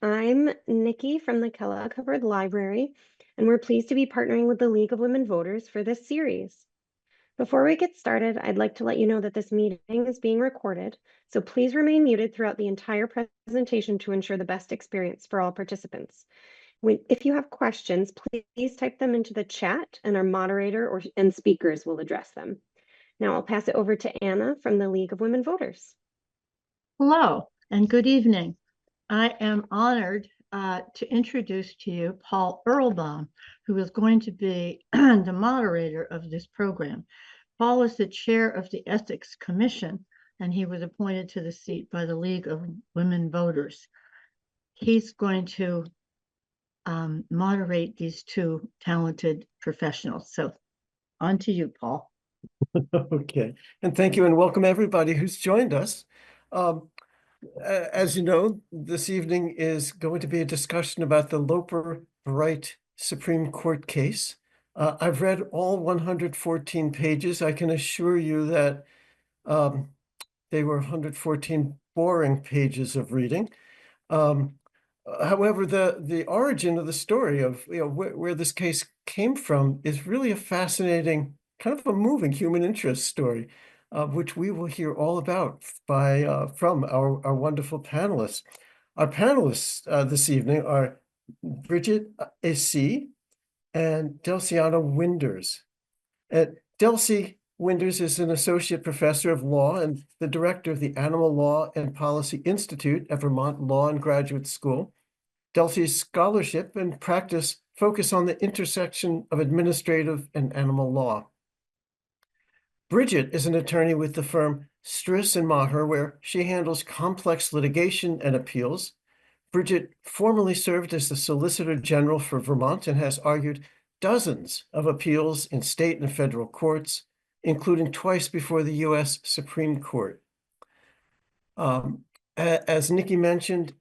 I'm Nikki from the Kellogg Hubbard Library, and we're pleased to be partnering with the League of Women Voters for this series. Before we get started, I'd like to let you know that this meeting is being recorded, so please remain muted throughout the entire presentation to ensure the best experience for all participants. If you have questions, please type them into the chat, and our moderator and speakers will address them. Now I'll pass it over to Anna from the League of Women Voters. Hello and good evening. I am honored to introduce to you Paul Earlbaum, who is going to be the moderator of this program. Paul is the chair of the Ethics Commission, and he was appointed to the seat by the League of Women Voters. He's going to moderate these two talented professionals. So on to you, Paul. Okay, and thank you and welcome everybody who's joined us. As you know, this evening is going to be a discussion about the Loper Bright Supreme Court case. I've read all 114 pages. I can assure you that they were 114 boring pages of reading. However, the origin of the story of where this case came from is really a fascinating, kind of a moving human interest story, which we will hear all about from our wonderful panelists. Our panelists this evening are Bridget A.C. and Delciana Winders. Delcy Winders is an associate professor of law and the director of the Animal Law and Policy Institute at Vermont Law and Graduate School. Delcy's scholarship and practice focus on the intersection of administrative and animal law. Bridget is an attorney with the firm Stris and Maher, where she handles complex litigation and appeals. Bridget formerly served as the Solicitor General for Vermont and has argued dozens of appeals in state and federal courts, including twice before the U.S. Supreme Court. As Nikki mentioned,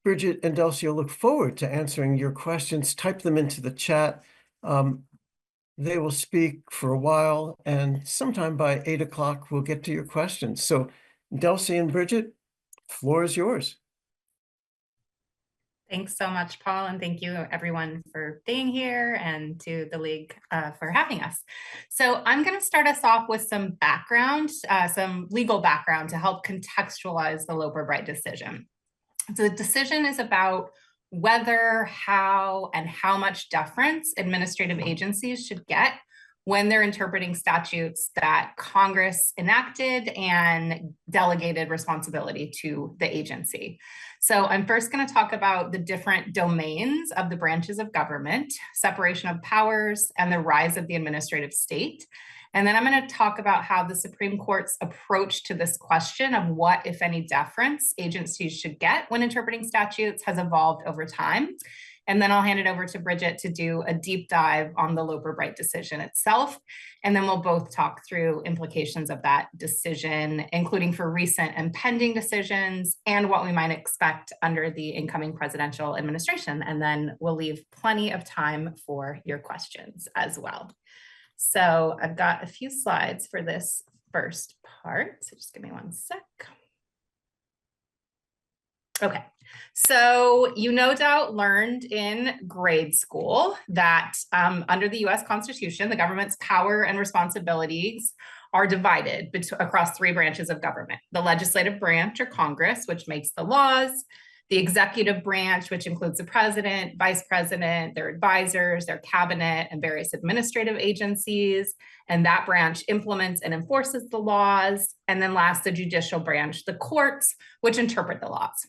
Bridget and Delcia look forward to answering your questions. Type them into the chat. They will speak for a while, and sometime by 8 o'clock, we'll get to your questions. So, Delcy and Bridget, floor is yours. Thanks so much, Paul, and thank you everyone for being here and to the League for having us. So I'm going to start us off with some background, some legal background to help contextualize the Loper Bright decision. So the decision is about whether, how, and how much deference administrative agencies should get when they're interpreting statutes that Congress enacted and delegated responsibility to the agency. So I'm first going to talk about the different domains of the branches of government, separation of powers, and the rise of the administrative state. And then I'm going to talk about how the Supreme Court's approach to this question of what, if any, deference agencies should get when interpreting statutes has evolved over time. And then I'll hand it over to Bridget to do a deep dive on the Loper Bright decision itself. And then we'll both talk through implications of that decision, including for recent and pending decisions and what we might expect under the incoming presidential administration. And then we'll leave plenty of time for your questions as well. So I've got a few slides for this first part. So just give me one sec. Okay, so you no doubt learned in grade school that under the US Constitution, the government's power and responsibilities are divided across three branches of government: the legislative branch, or Congress, which makes the laws; the executive branch, which includes the president, vice president, their advisors, their cabinet, and various administrative agencies. And that branch implements and enforces the laws. And then last, the judicial branch, the courts, which interpret the laws.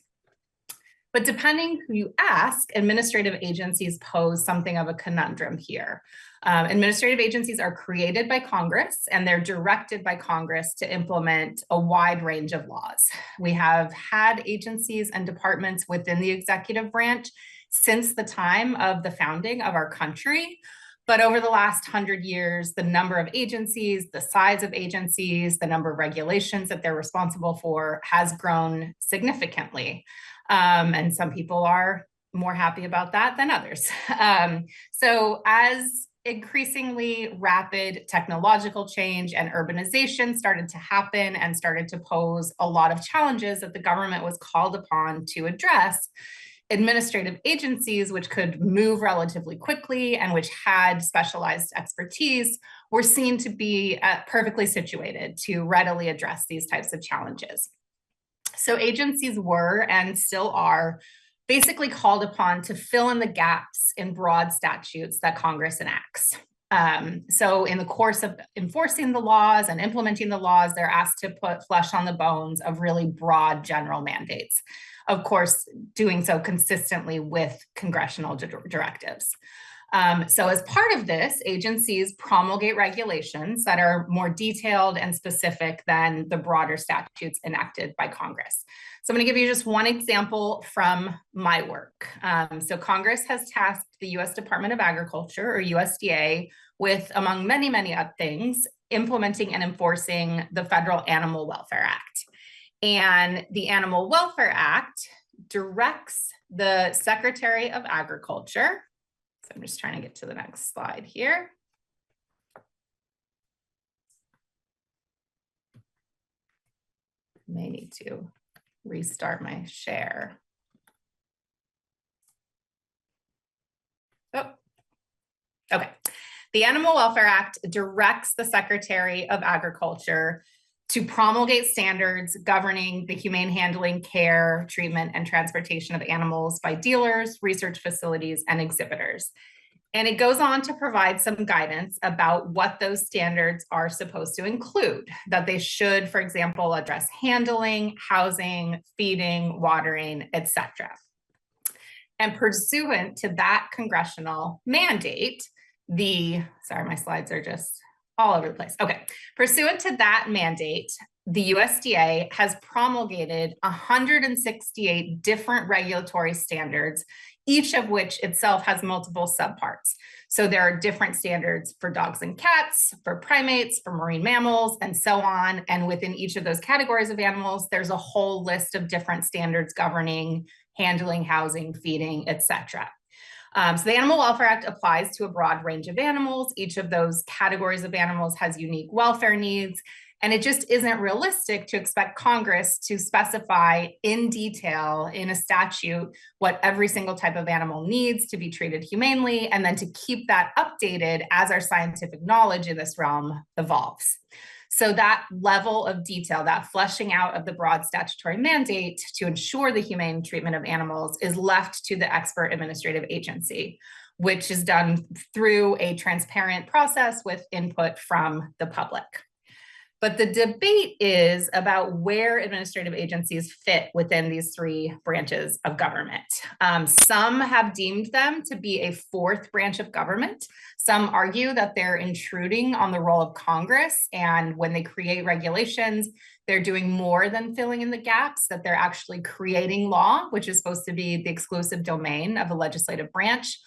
But depending who you ask, administrative agencies pose something of a conundrum here. Administrative agencies are created by Congress, and they're directed by Congress to implement a wide range of laws. We have had agencies and departments within the executive branch since the time of the founding of our country. But over the last 100 years, the number of agencies, the size of agencies, the number of regulations that they're responsible for has grown significantly. And some people are more happy about that than others. So as increasingly rapid technological change and urbanization started to happen and started to pose a lot of challenges that the government was called upon to address, administrative agencies, which could move relatively quickly and which had specialized expertise, were seen to be perfectly situated to readily address these types of challenges. So agencies were and still are basically called upon to fill in the gaps in broad statutes that Congress enacts. So in the course of enforcing the laws and implementing the laws, they're asked to put flesh on the bones of really broad general mandates. Of course, doing so consistently with congressional directives. So as part of this, agencies promulgate regulations that are more detailed and specific than the broader statutes enacted by Congress. So I'm going to give you just one example from my work. So Congress has tasked the U.S. Department of Agriculture, or USDA, with, among many, many other things, implementing and enforcing the Federal Animal Welfare Act. And the Animal Welfare Act directs the Secretary of Agriculture. So I'm just trying to get to the next slide here. May need to restart my share. Oh, okay. The Animal Welfare Act directs the Secretary of Agriculture to promulgate standards governing the humane handling, care, treatment, and transportation of animals by dealers, research facilities, and exhibitors. And it goes on to provide some guidance about what those standards are supposed to include, that they should, for example, address handling, housing, feeding, watering, etc. And pursuant to that congressional mandate, sorry, my slides are just all over the place. Okay, pursuant to that mandate, the USDA has promulgated 168 different regulatory standards, each of which itself has multiple subparts. So there are different standards for dogs and cats, for primates, for marine mammals, and so on. And within each of those categories of animals, there's a whole list of different standards governing handling, housing, feeding, etc. So the Animal Welfare Act applies to a broad range of animals. Each of those categories of animals has unique welfare needs. And it just isn't realistic to expect Congress to specify in detail in a statute what every single type of animal needs to be treated humanely, and then to keep that updated as our scientific knowledge in this realm evolves. So that level of detail, that fleshing out of the broad statutory mandate to ensure the humane treatment of animals is left to the expert administrative agency, which is done through a transparent process with input from the public. But the debate is about where administrative agencies fit within these three branches of government. Some have deemed them to be a fourth branch of government. Some argue that they're intruding on the role of Congress, and when they create regulations, they're doing more than filling in the gaps, that they're actually creating law, which is supposed to be the exclusive domain of the legislative branch.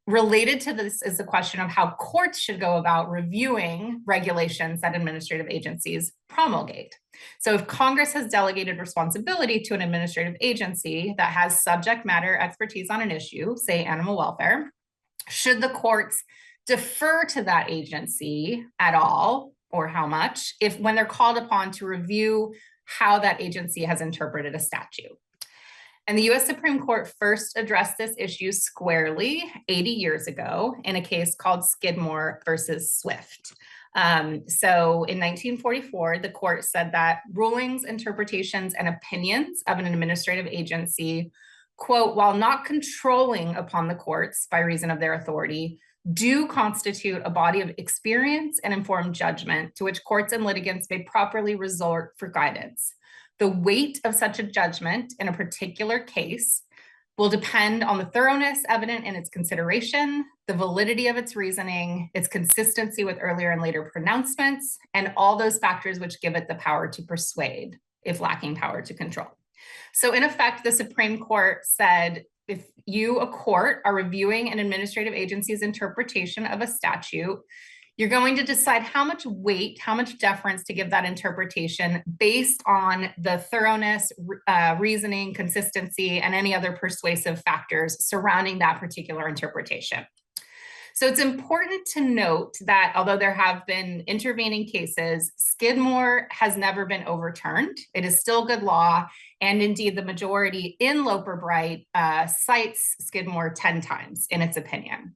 Related to this is the question of how courts should go about reviewing regulations that administrative agencies promulgate. So if Congress has delegated responsibility to an administrative agency that has subject matter expertise on an issue, say animal welfare, should the courts defer to that agency at all, or how much, when they're called upon to review how that agency has interpreted a statute? And the US Supreme Court first addressed this issue squarely 80 years ago in a case called Skidmore versus Swift. So in 1944, the court said that rulings, interpretations, and opinions of an administrative agency, quote, while not controlling upon the courts by reason of their authority, do constitute a body of experience and informed judgment to which courts and litigants may properly resort for guidance. The weight of such a judgment in a particular case will depend on the thoroughness evident in its consideration, the validity of its reasoning, its consistency with earlier and later pronouncements, and all those factors which give it the power to persuade, if lacking power to control. So in effect, the Supreme Court said, if you, a court, are reviewing an administrative agency's interpretation of a statute, you're going to decide how much weight, how much deference to give that interpretation based on the thoroughness, reasoning, consistency, and any other persuasive factors surrounding that particular interpretation. So it's important to note that although there have been intervening cases, Skidmore has never been overturned. It is still good law, And indeed, the majority in Loper Bright cites Skidmore 10 times in its opinion.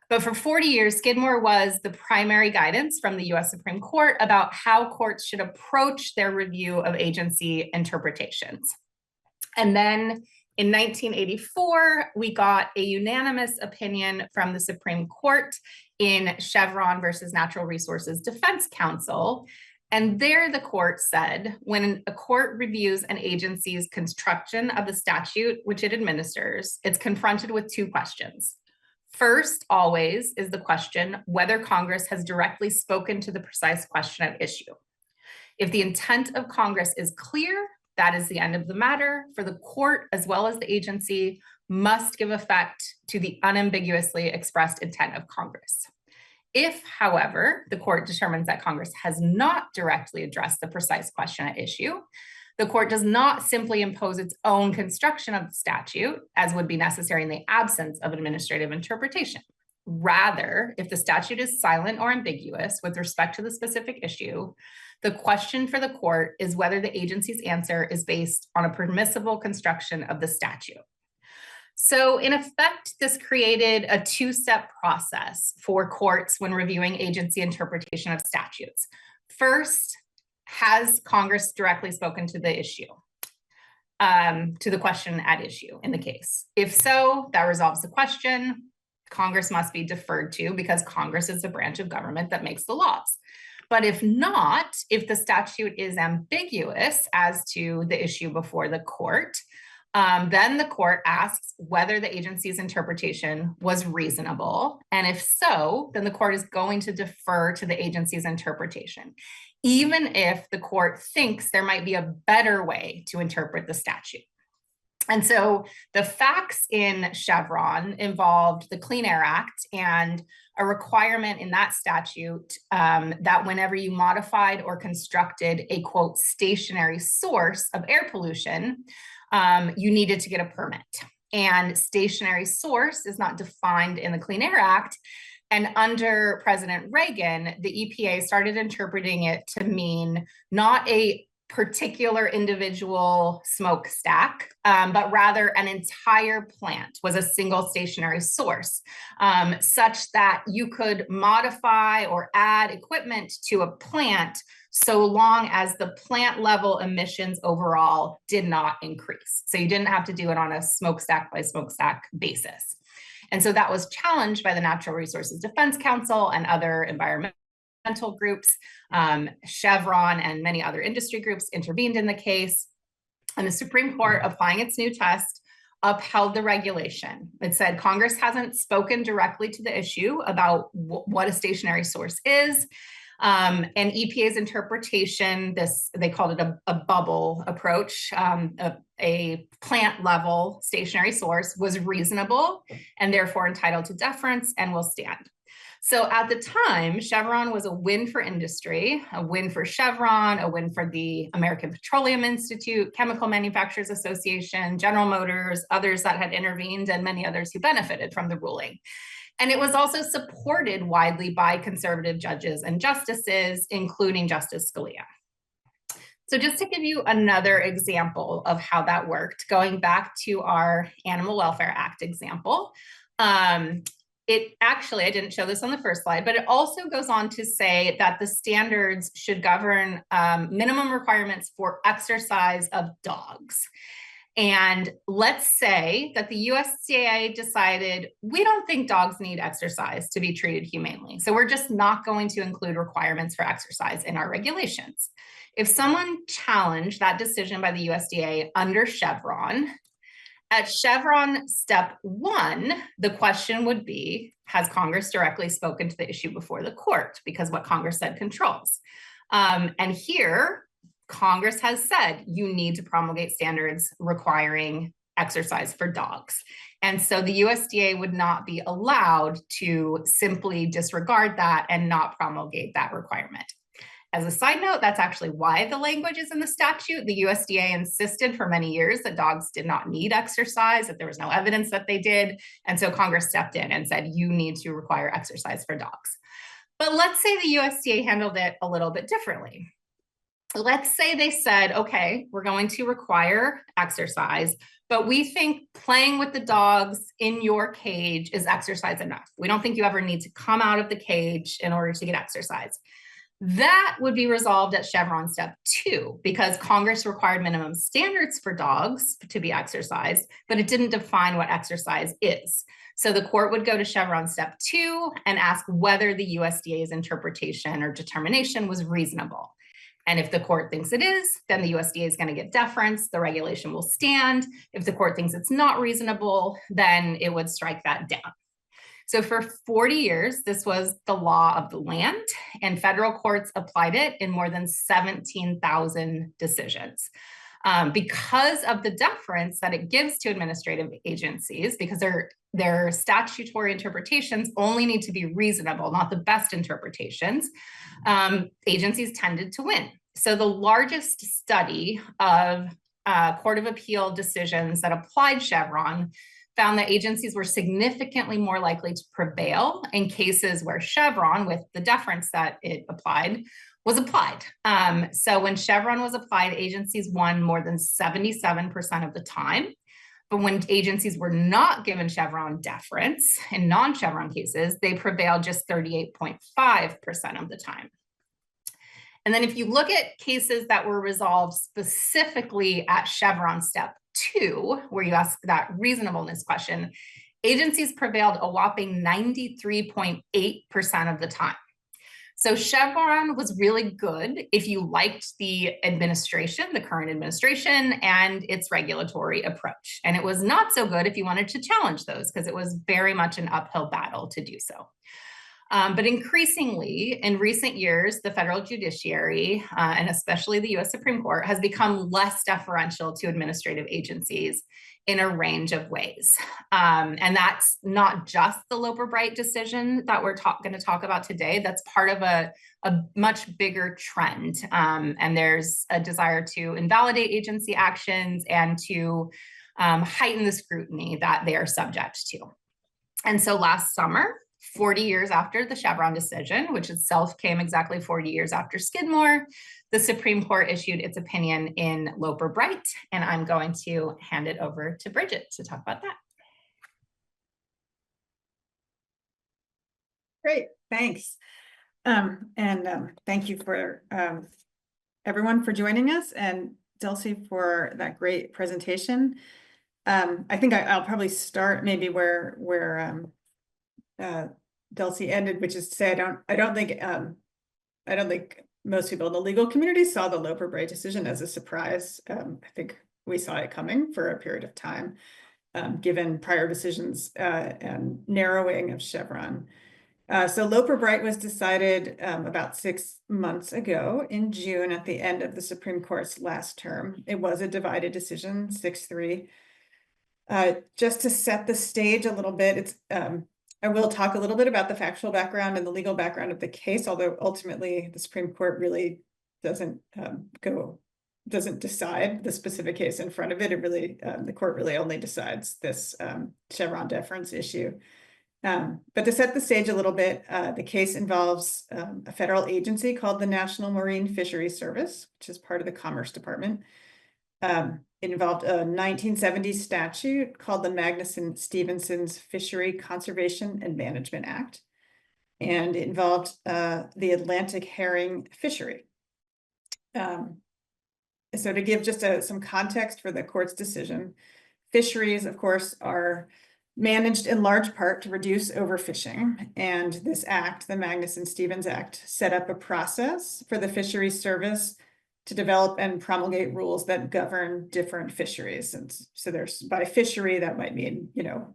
But for 40 years, Skidmore was the primary guidance from the US Supreme Court about how courts should approach their review of agency interpretations. And then in 1984, we got a unanimous opinion from the Supreme Court in Chevron versus Natural Resources Defense Council. And there the court said, when a court reviews an agency's construction of the statute which it administers, it's confronted with two questions. First, always, is the question whether Congress has directly spoken to the precise question at issue. If the intent of Congress is clear, that is the end of the matter. For the court, as well as the agency, must give effect to the unambiguously expressed intent of Congress. If, however, the court determines that Congress has not directly addressed the precise question at issue, the court does not simply impose its own construction of the statute, as would be necessary in the absence of administrative interpretation. Rather, if the statute is silent or ambiguous with respect to the specific issue, the question for the court is whether the agency's answer is based on a permissible construction of the statute. So in effect, this created a two-step process for courts when reviewing agency interpretation of statutes. First, has Congress directly spoken to the issue, to the question at issue in the case? If so, that resolves the question. Congress must be deferred to because Congress is the branch of government that makes the laws. But if not, if the statute is ambiguous as to the issue before the court, then the court asks whether the agency's interpretation was reasonable. And if so, then the court is going to defer to the agency's interpretation, even if the court thinks there might be a better way to interpret the statute. And so the facts in Chevron involved the Clean Air Act and a requirement in that statute that whenever you modified or constructed a, quote, stationary source of air pollution, you needed to get a permit. And stationary source is not defined in the Clean Air Act. And under President Reagan, the EPA started interpreting it to mean not a particular individual smokestack, but rather an entire plant was a single stationary source, such that you could modify or add equipment to a plant so long as the plant level emissions overall did not increase. So you didn't have to do it on a smokestack by smokestack basis. And so that was challenged by the Natural Resources Defense Council and other environmental groups. Chevron and many other industry groups intervened in the case. And the Supreme Court, applying its new test, upheld the regulation. It said Congress hasn't spoken directly to the issue about what a stationary source is. And EPA's interpretation, they called it a bubble approach, a plant level stationary source was reasonable and therefore entitled to deference and will stand. So at the time, Chevron was a win for industry, a win for Chevron, a win for the American Petroleum Institute, Chemical Manufacturers Association, General Motors, others that had intervened, and many others who benefited from the ruling. And it was also supported widely by conservative judges and justices, including Justice Scalia. So just to give you another example of how that worked, going back to our Animal Welfare Act example, it actually, I didn't show this on the first slide, but it also goes on to say that the standards should govern minimum requirements for exercise of dogs. And let's say that the USDA decided, we don't think dogs need exercise to be treated humanely. So we're just not going to include requirements for exercise in our regulations. If someone challenged that decision by the USDA under Chevron, at Chevron step 1, the question would be, has Congress directly spoken to the issue before the court? Because what Congress said controls. And here, Congress has said you need to promulgate standards requiring exercise for dogs. And so the USDA would not be allowed to simply disregard that and not promulgate that requirement. As a side note, that's actually why the language is in the statute. The USDA insisted for many years that dogs did not need exercise, that there was no evidence that they did. And so Congress stepped in and said, you need to require exercise for dogs. But let's say the USDA handled it a little bit differently. So let's say they said, okay, we're going to require exercise, but we think playing with the dogs in your cage is exercise enough. We don't think you ever need to come out of the cage in order to get exercise. That would be resolved at Chevron step 2, because Congress required minimum standards for dogs to be exercised, but it didn't define what exercise is. So the court would go to Chevron step 2 and ask whether the USDA's interpretation or determination was reasonable. And if the court thinks it is, then the USDA is going to get deference. The regulation will stand. If the court thinks it's not reasonable, then it would strike that down. So for 40 years, this was the law of the land, and federal courts applied it in more than 17,000 decisions. Because of the deference that it gives to administrative agencies, because their statutory interpretations only need to be reasonable, not the best interpretations, agencies tended to win. So the largest study of Court of Appeal decisions that applied Chevron found that agencies were significantly more likely to prevail in cases where Chevron, with the deference that it applied, was applied. So when Chevron was applied, agencies won more than 77% of the time. But when agencies were not given Chevron deference in non-Chevron cases, they prevailed just 38.5% of the time. And then if you look at cases that were resolved specifically at Chevron step 2, where you ask that reasonableness question, agencies prevailed a whopping 93.8% of the time. So Chevron was really good if you liked the administration, the current administration, and its regulatory approach. And it was not so good if you wanted to challenge those, because it was very much an uphill battle to do so. But increasingly, in recent years, the federal judiciary, and especially the US Supreme Court, has become less deferential to administrative agencies in a range of ways. And that's not just the Loper decision that we're going to talk about today. That's part of a much bigger trend. And there's a desire to invalidate agency actions and to heighten the scrutiny that they are subject to. And so last summer, 40 years after the Chevron decision, which itself came exactly 40 years after Skidmore, the Supreme Court issued its opinion in Loper Bright, and I'm going to hand it over to Bridget to talk about that. Great, thanks. Thank you for everyone for joining us, and Delcy for that great presentation. I think I'll probably start maybe where Delcy ended, which is to say I don't think most people in the legal community saw the Loper decision as a surprise. I think we saw it coming for a period of time, given prior decisions and narrowing of Chevron. So Loper was decided about 6 months ago in June at the end of the Supreme Court's last term. It was a divided decision, 6-3. Just to set the stage a little bit, I will talk a little bit about the factual background and the legal background of the case, although ultimately the Supreme Court really doesn't decide the specific case in front of it. It really, the court really only decides this Chevron deference issue. But to set the stage a little bit, the case involves a federal agency called the National Marine Fisheries Service, which is part of the Commerce Department. It involved a 1970 statute called the Magnuson-Stevenson's Fishery Conservation and Management Act, and it involved the Atlantic herring fishery. So to give just some context for the court's decision, fisheries, of course, are managed in large part to reduce overfishing, and this act, the Magnuson-Stevens Act, set up a process for the Fisheries Service to develop and promulgate rules that govern different fisheries. And so there's, by fishery, that might mean,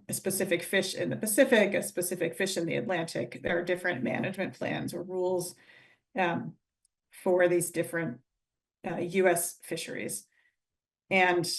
a specific fish in the Pacific, a specific fish in the Atlantic. There are different management plans or rules for these different US fisheries. And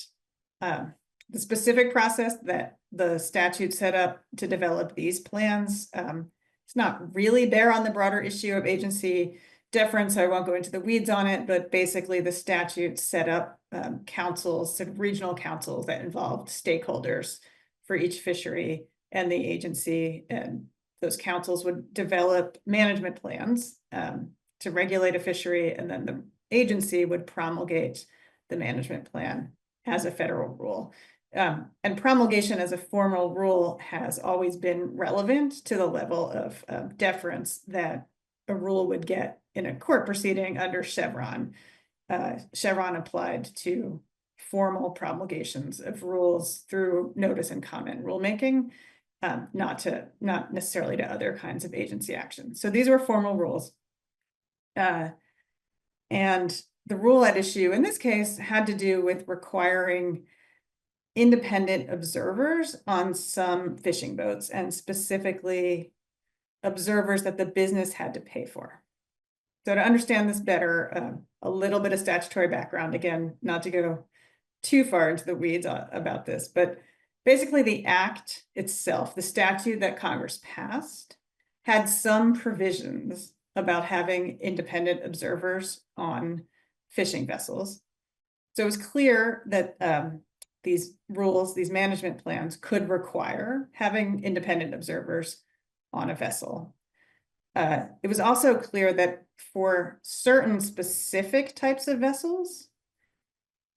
the specific process that the statute set up to develop these plans, it's not really there on the broader issue of agency deference, so I won't go into the weeds on it, but basically the statute set up councils, sort of regional councils that involved stakeholders for each fishery and the agency, and those councils would develop management plans to regulate a fishery, and then the agency would promulgate the management plan as a federal rule. And promulgation as a formal rule has always been relevant to the level of deference that a rule would get in a court proceeding under Chevron. Chevron applied to formal promulgations of rules through notice and comment rulemaking, not necessarily to other kinds of agency action. So these were formal rules. And the rule at issue in this case had to do with requiring independent observers on some fishing boats, and specifically observers that the business had to pay for. So to understand this better, a little bit of statutory background, again, not to go too far into the weeds about this, but basically the act itself, the statute that Congress passed, had some provisions about having independent observers on fishing vessels. So it was clear that these rules, these management plans could require having independent observers on a vessel. It was also clear that for certain specific types of vessels,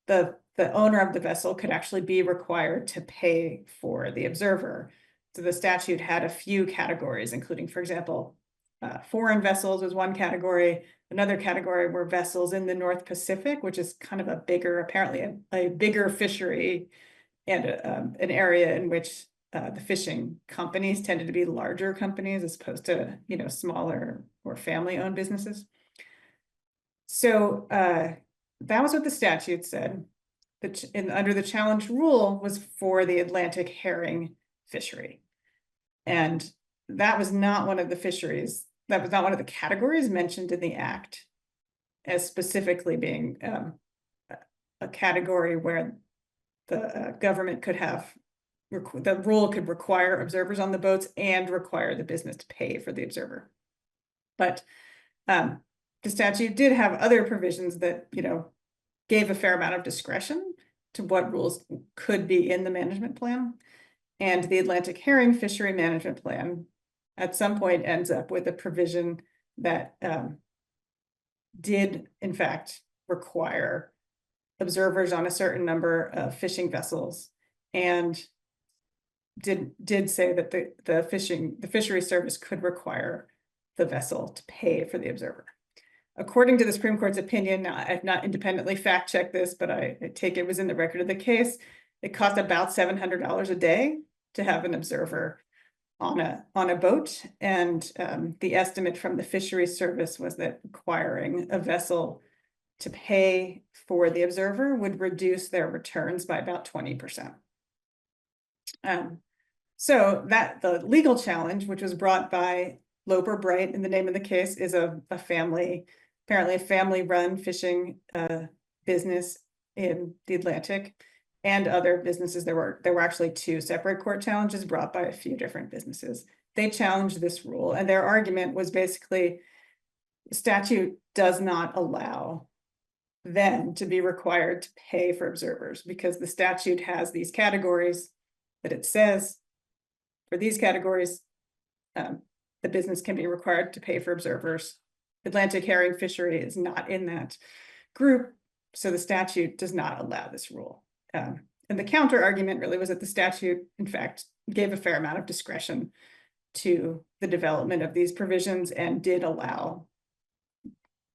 the owner of the vessel could actually be required to pay for the observer. So the statute had a few categories, including, for example, foreign vessels was one category. Another category were vessels in the North Pacific, which is kind of a bigger, apparently a bigger fishery, and an area in which the fishing companies tended to be larger companies as opposed to, smaller or family-owned businesses. So that was what the statute said. Under the challenge rule was for the Atlantic herring fishery. And that was not one of the fisheries, that was not one of the categories mentioned in the act as specifically being a category where the government could have, the rule could require observers on the boats and require the business to pay for the observer. But the statute did have other provisions that, gave a fair amount of discretion to what rules could be in the management plan. And the Atlantic herring fishery management plan at some point ends up with a provision that did in fact require observers on a certain number of fishing vessels, and did say that the fishery service could require the vessel to pay for the observer. According to the Supreme Court's opinion, now I've not independently fact-checked this, but I take it was in the record of the case, it cost about $700 a day to have an observer on a boat. And the estimate from the fisheries service was that requiring a vessel to pay for the observer would reduce their returns by about 20%. So that the legal challenge, which was brought by Loper Bright in the name of the case, is a family, apparently a family-run fishing business in the Atlantic, and other businesses. There were actually two separate court challenges brought by a few different businesses. They challenged this rule, and their argument was basically the statute does not allow them to be required to pay for observers, because the statute has these categories that it says for these categories, the business can be required to pay for observers. Atlantic herring fishery is not in that group, so the statute does not allow this rule. And the counter argument really was that the statute, in fact, gave a fair amount of discretion to the development of these provisions and did allow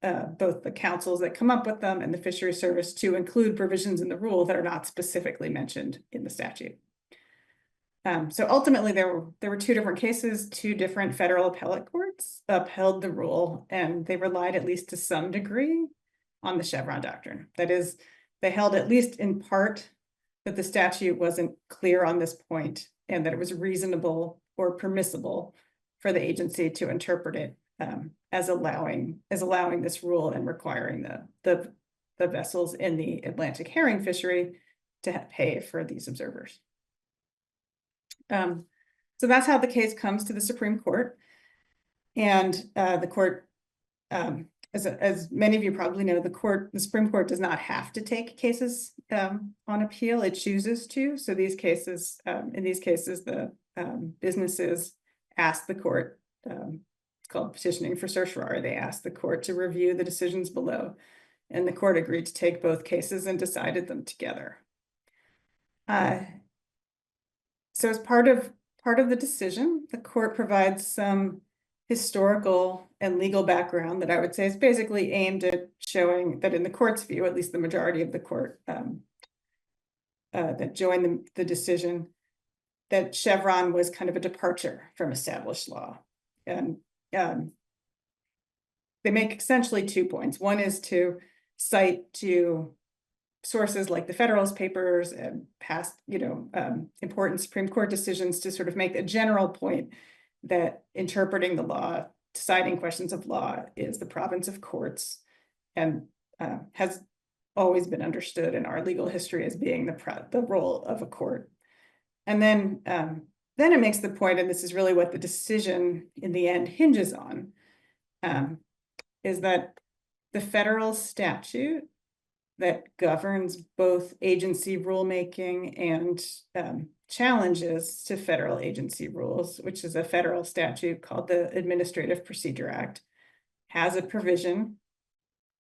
both the councils that come up with them and the fisheries service to include provisions in the rule that are not specifically mentioned in the statute. So ultimately, there were two different cases. Two different federal appellate courts upheld the rule, and they relied at least to some degree on the Chevron doctrine. That is, they held at least in part that the statute wasn't clear on this point and that it was reasonable or permissible for the agency to interpret it as allowing this rule and requiring the vessels in the Atlantic herring fishery to pay for these observers. So that's how the case comes to the Supreme Court. And the court, as many of you probably know, the Supreme Court does not have to take cases on appeal. It chooses to. So these cases, in these cases, the businesses ask the court, it's called petitioning for certiorari. They ask the court to review the decisions below and the court agreed to take both cases and decided them together. So as part of the decision, the court provides some historical and legal background that I would say is basically aimed at showing that in the court's view, at least the majority of the court that joined the decision, that Chevron was kind of a departure from established law. And they make essentially 2 points. One is to cite to sources like the Federalist Papers and past, important Supreme Court decisions to sort of make a general point that interpreting the law, deciding questions of law is the province of courts, and has always been understood in our legal history as being the role of a court. And then it makes the point, and this is really what the decision in the end hinges on, is that the federal statute that governs both agency rulemaking and challenges to federal agency rules, which is a federal statute called the Administrative Procedure Act, has a provision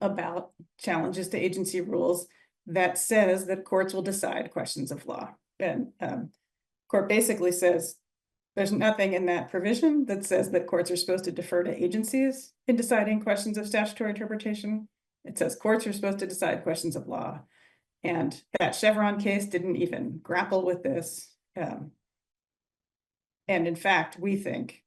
about challenges to agency rules that says that courts will decide questions of law. And court basically says there's nothing in that provision that says that courts are supposed to defer to agencies in deciding questions of statutory interpretation. It says courts are supposed to decide questions of law. And that Chevron case didn't even grapple with this. And in fact, we think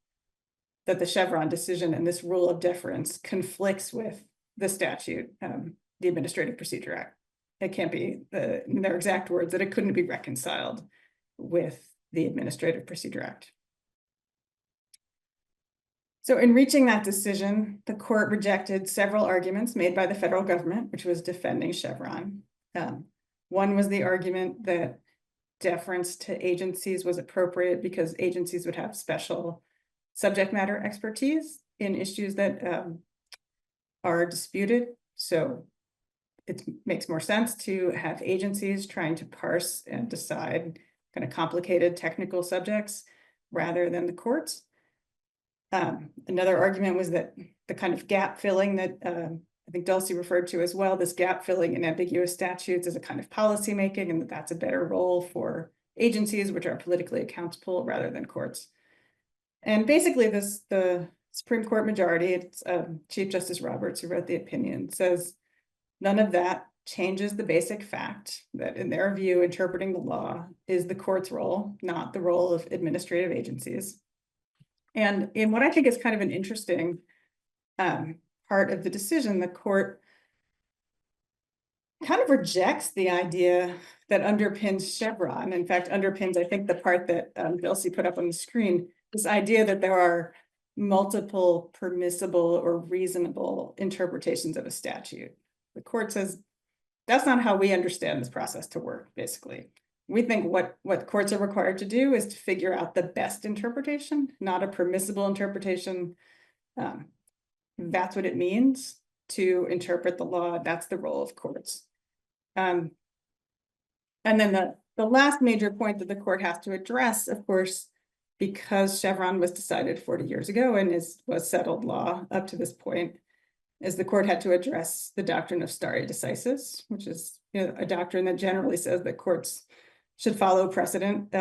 that the Chevron decision and this rule of deference conflicts with the statute, the Administrative Procedure Act. It can't be, in their exact words, that it couldn't be reconciled with the Administrative Procedure Act. So in reaching that decision, the court rejected several arguments made by the federal government, which was defending Chevron. One was the argument that deference to agencies was appropriate because agencies would have special subject matter expertise in issues that are disputed. So it makes more sense to have agencies trying to parse and decide kind of complicated technical subjects rather than the courts. Another argument was that the kind of gap filling that I think Dulcie referred to as well, this gap filling in ambiguous statutes is a kind of policy making, and that's a better role for agencies which are politically accountable rather than courts. And basically the Supreme Court majority, it's Chief Justice Roberts who wrote the opinion, says none of that changes the basic fact that in their view, interpreting the law is the court's role, not the role of administrative agencies. And in what I think is kind of an interesting part of the decision, the court kind of rejects the idea that underpins Chevron. In fact, underpins, I think, the part that Dulcie put up on the screen, this idea that there are multiple permissible or reasonable interpretations of a statute. The court says, that's not how we understand this process to work, basically. We think what courts are required to do is to figure out the best interpretation, not a permissible interpretation. That's what it means to interpret the law. That's the role of courts. And then the last major point that the court has to address, of course, because Chevron was decided 40 years ago and was settled law up to this point, is the court had to address the doctrine of stare decisis, which is a doctrine that generally says that courts should follow precedent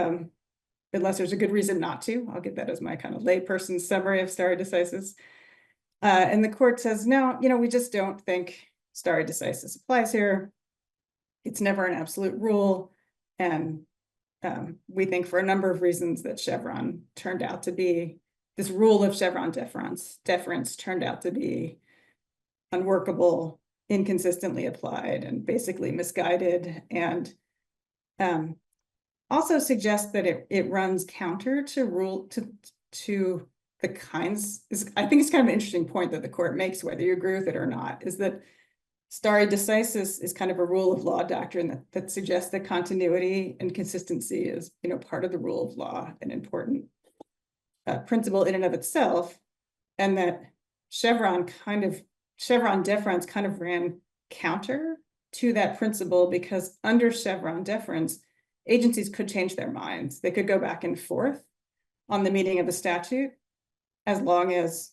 unless there's a good reason not to. I'll give that as my kind of layperson summary of stare decisis. And the court says, no, we just don't think stare decisis applies here. It's never an absolute rule. And we think for a number of reasons that Chevron turned out to be, this rule of Chevron deference turned out to be unworkable, inconsistently applied, and basically misguided, and also suggests that it runs counter to the kinds, I think it's kind of an interesting point that the court makes, whether you agree with it or not, is that stare decisis is kind of a rule of law doctrine that suggests that continuity and consistency is part of the rule of law, an important principle in and of itself, and that Chevron deference kind of ran counter to that principle, because under Chevron deference, agencies could change their minds. They could go back and forth on the meaning of the statute as long as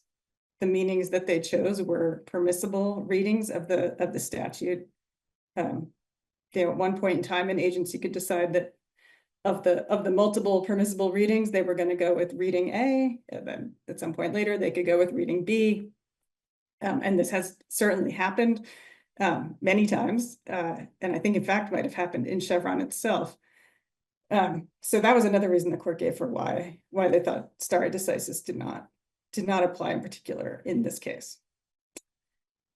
the meanings that they chose were permissible readings of the statute. At one point in time, an agency could decide that of the multiple permissible readings, they were going to go with reading A, and then at some point later, they could go with reading B. And this has certainly happened many times, and I think in fact might have happened in Chevron itself. So that was another reason the court gave for why they thought stare decisis did not apply in particular in this case.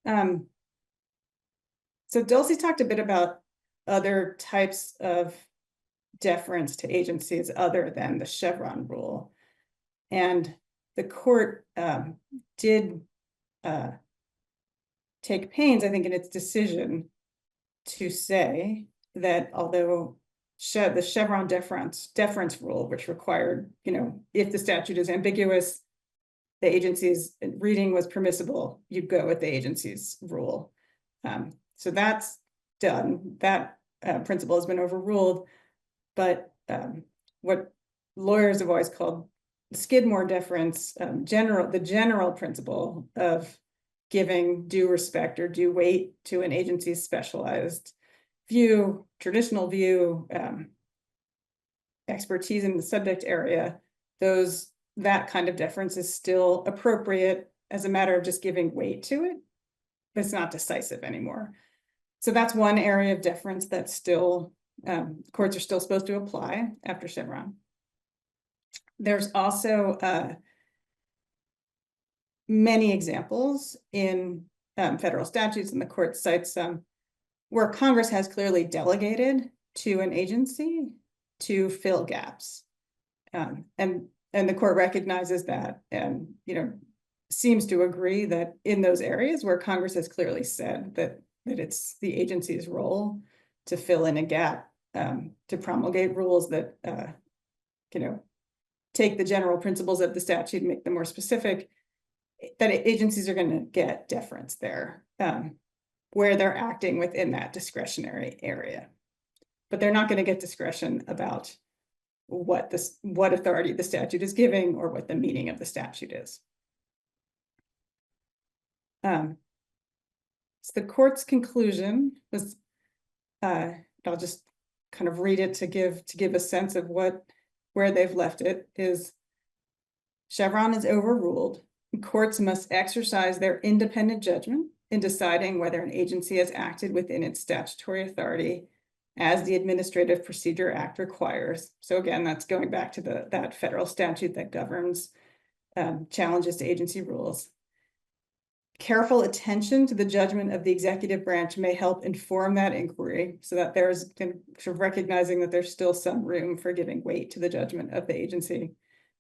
So Dulcie talked a bit about other types of deference to agencies other than the Chevron rule. And the court did take pains, I think, in its decision to say that although the Chevron deference rule, which required, if the statute is ambiguous, the agency's reading was permissible, you go with the agency's rule. So that's done. That principle has been overruled. But what lawyers have always called Skidmore deference, the general principle of giving due respect or due weight to an agency's specialized view, traditional view, expertise in the subject area, that kind of deference is still appropriate as a matter of just giving weight to it, but it's not decisive anymore. So that's one area of deference that's still, courts are still supposed to apply after Chevron. There's also many examples in federal statutes, and the court cites some, where Congress has clearly delegated to an agency to fill gaps. And the court recognizes that and, seems to agree that in those areas where Congress has clearly said that it's the agency's role to fill in a gap, to promulgate rules that, take the general principles of the statute and make them more specific, that agencies are going to get deference there, where they're acting within that discretionary area. But they're not going to get discretion about what authority the statute is giving or what the meaning of the statute is. So the court's conclusion was, I'll just kind of read it to give a sense of where they've left it, is Chevron is overruled. Courts must exercise their independent judgment in deciding whether an agency has acted within its statutory authority as the Administrative Procedure Act requires. So again, that's going back to that federal statute that governs challenges to agency rules. Careful attention to the judgment of the executive branch may help inform that inquiry, so that there's sort of recognizing that there's still some room for giving weight to the judgment of the agency.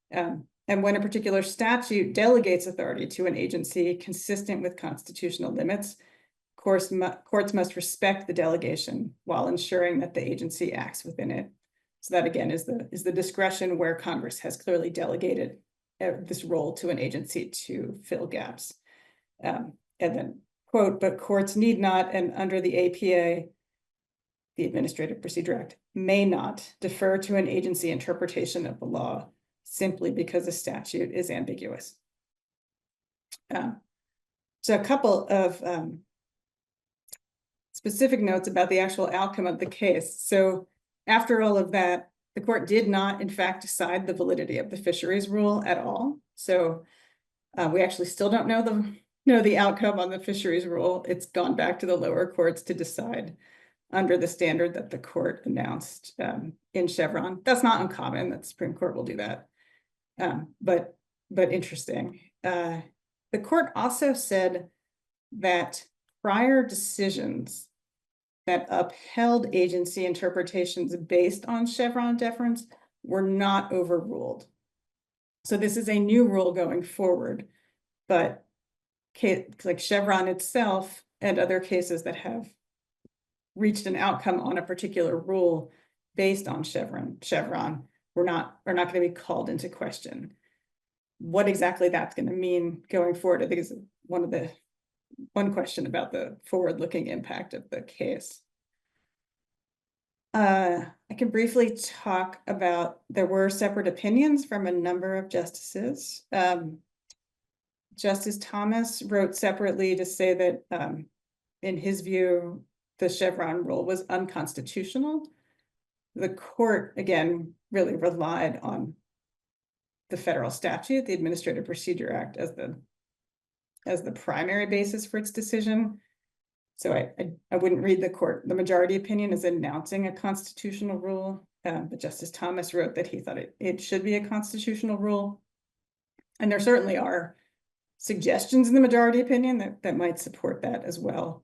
And when a particular statute delegates authority to an agency consistent with constitutional limits, courts must respect the delegation while ensuring that the agency acts within it. So that again is the discretion where Congress has clearly delegated this role to an agency to fill gaps. And then, quote, but courts need not, and under the APA, the Administrative Procedure Act, may not defer to an agency interpretation of the law simply because a statute is ambiguous. So a couple of specific notes about the actual outcome of the case. So after all of that, the court did not, in fact, decide the validity of the fisheries rule at all. So we actually still don't know the outcome on the fisheries rule. It's gone back to the lower courts to decide under the standard that the court announced in Chevron. That's not uncommon, that the Supreme Court will do that. But interesting. The court also said that prior decisions that upheld agency interpretations based on Chevron deference were not overruled. So this is a new rule going forward, but like Chevron itself and other cases that have reached an outcome on a particular rule based on Chevron, we're not going to be called into question. What exactly that's going to mean going forward, I think, is one question about the forward-looking impact of the case. I can briefly talk about, there were separate opinions from a number of justices. Justice Thomas wrote separately to say that in his view, the Chevron rule was unconstitutional. The court, again, really relied on the federal statute, the Administrative Procedure Act, as the primary basis for its decision. So I wouldn't read the majority opinion as announcing a constitutional rule, but Justice Thomas wrote that he thought it should be a constitutional rule. And there certainly are suggestions in the majority opinion that might support that as well.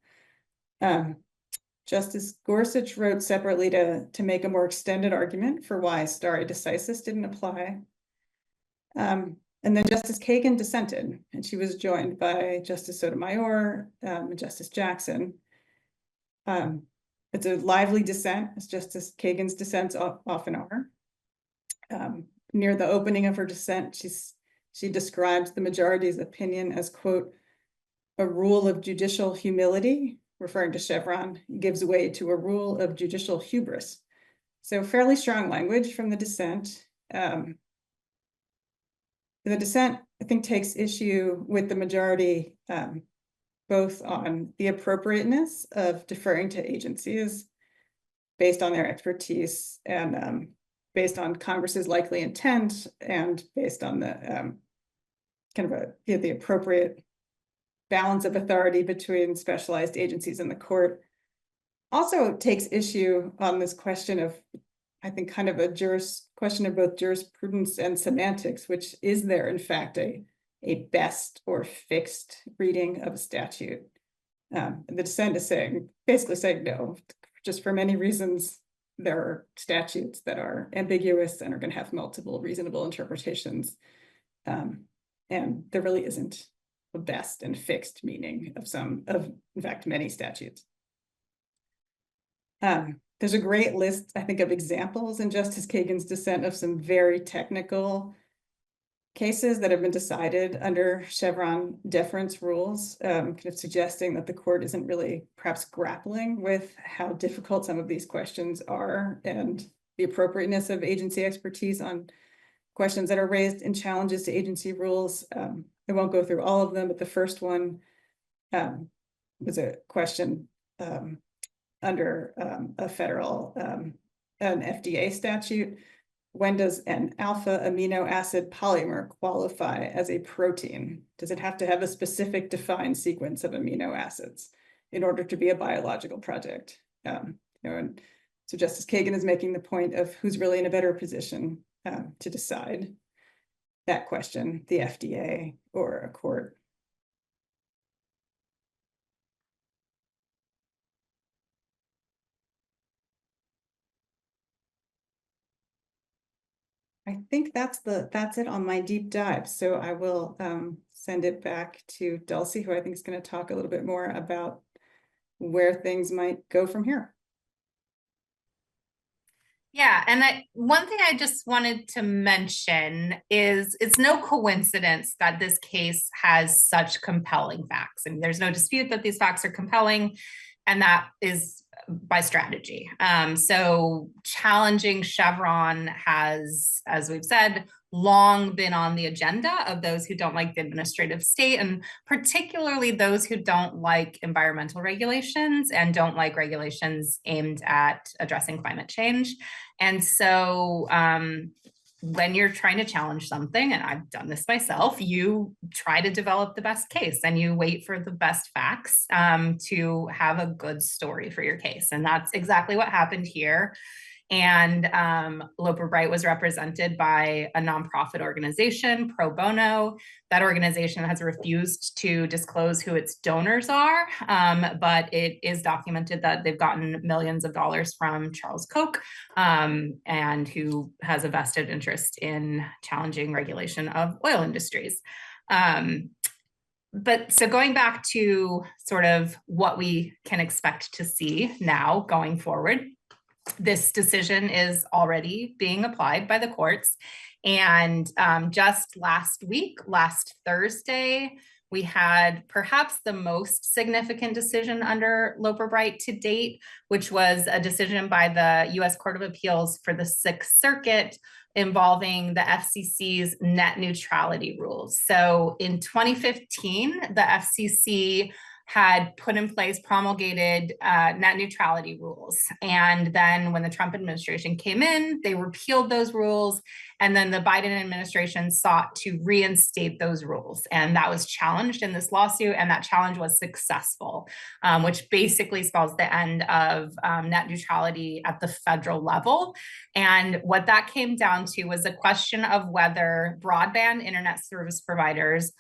Justice Gorsuch wrote separately to make a more extended argument for why stare decisis didn't apply. And then Justice Kagan dissented, and she was joined by Justice Sotomayor and Justice Jackson. It's a lively dissent, as Justice Kagan's dissents often are. Near the opening of her dissent, she describes the majority's opinion as, quote, a rule of judicial humility, referring to Chevron, gives way to a rule of judicial hubris. So fairly strong language from the dissent. The dissent, I think, takes issue with the majority, both on the appropriateness of deferring to agencies based on their expertise and based on Congress's likely intent and based on the the appropriate balance of authority between specialized agencies and the court. Also takes issue on this question of, I think, kind of a question of both jurisprudence and semantics, which is there, in fact, a best or fixed reading of a statute? The dissent is basically saying no, just for many reasons, there are statutes that are ambiguous and are going to have multiple reasonable interpretations. And there really isn't a best and fixed meaning of in fact, many statutes. There's a great list, I think, of examples in Justice Kagan's dissent of some very technical cases that have been decided under Chevron deference rules, kind of suggesting that the court isn't really perhaps grappling with how difficult some of these questions are and the appropriateness of agency expertise on questions that are raised in challenges to agency rules. I won't go through all of them, but the first one was a question under a federal, an FDA statute. When does an alpha amino acid polymer qualify as a protein? Does it have to have a specific defined sequence of amino acids in order to be a biological project? And so Justice Kagan is making the point of who's really in a better position to decide that question, the FDA or a court. I think that's it on my deep dive. So I will send it back to Dulcie, who I think is going to talk a little bit more about where things might go from here. Yeah, and one thing I just wanted to mention is it's no coincidence that this case has such compelling facts. I mean, there's no dispute that these facts are compelling, and that is by strategy. So challenging Chevron has, as we've said, long been on the agenda of those who don't like the administrative state, and particularly those who don't like environmental regulations and don't like regulations aimed at addressing climate change. And so when you're trying to challenge something, and I've done this myself, you try to develop the best case and you wait for the best facts to have a good story for your case. And that's exactly what happened here. And Loper Bright was represented by a nonprofit organization, Pro Bono. That organization has refused to disclose who its donors are, but it is documented that they've gotten millions of dollars from Charles Koch, and who has a vested interest in challenging regulation of oil industries. But so going back to sort of what we can expect to see now going forward, this decision is already being applied by the courts. And just last Thursday, We had perhaps the most significant decision under Loper to date, which was a decision by the U.S. Court of Appeals for the Sixth Circuit involving the FCC's net neutrality rules. So in 2015, the FCC had put in place promulgated net neutrality rules. And then when the Trump administration came in, they repealed those rules. And then the Biden administration sought to reinstate those rules. And that was challenged in this lawsuit. And that challenge was successful, which basically spells the end of net neutrality at the federal level. And what that came down to was a question of whether broadband internet service providers